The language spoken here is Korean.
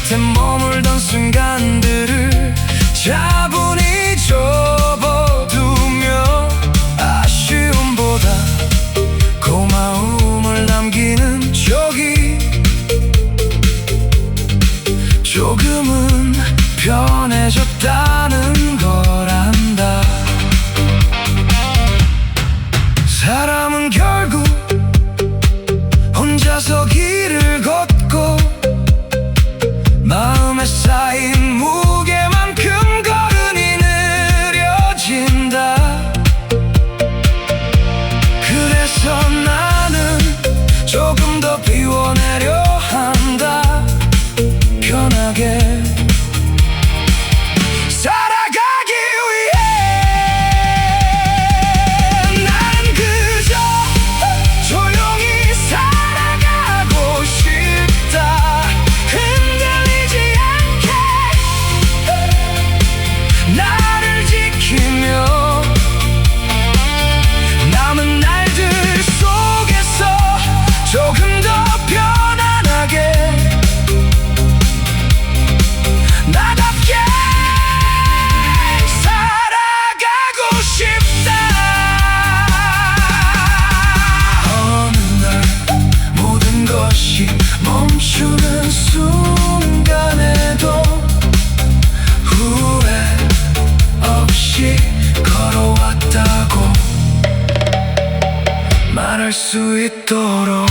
곁에 머물던 순간들을 차분히 접어두며 아쉬움보다 고마움을 남기는 저기 조금은 편해졌다는 걸 안다. 사람은 결국 혼자서 길을 걷고 마음에 쌓인 무게만큼 걸음이 느려진다. 그래서 나는 조금 더 비워내려 한다. 편하게 살아가기 위해 나는 그저 조용히 살아가고 싶다. 흔들리지 않게 나를 지키며 남은 날들 속에서 조금 더 편안하게 나답게 살아가고 싶다. 어느 날 모든 것이 멈추는 순간에도 후회 없이 걸어왔다고 말할 수 있도록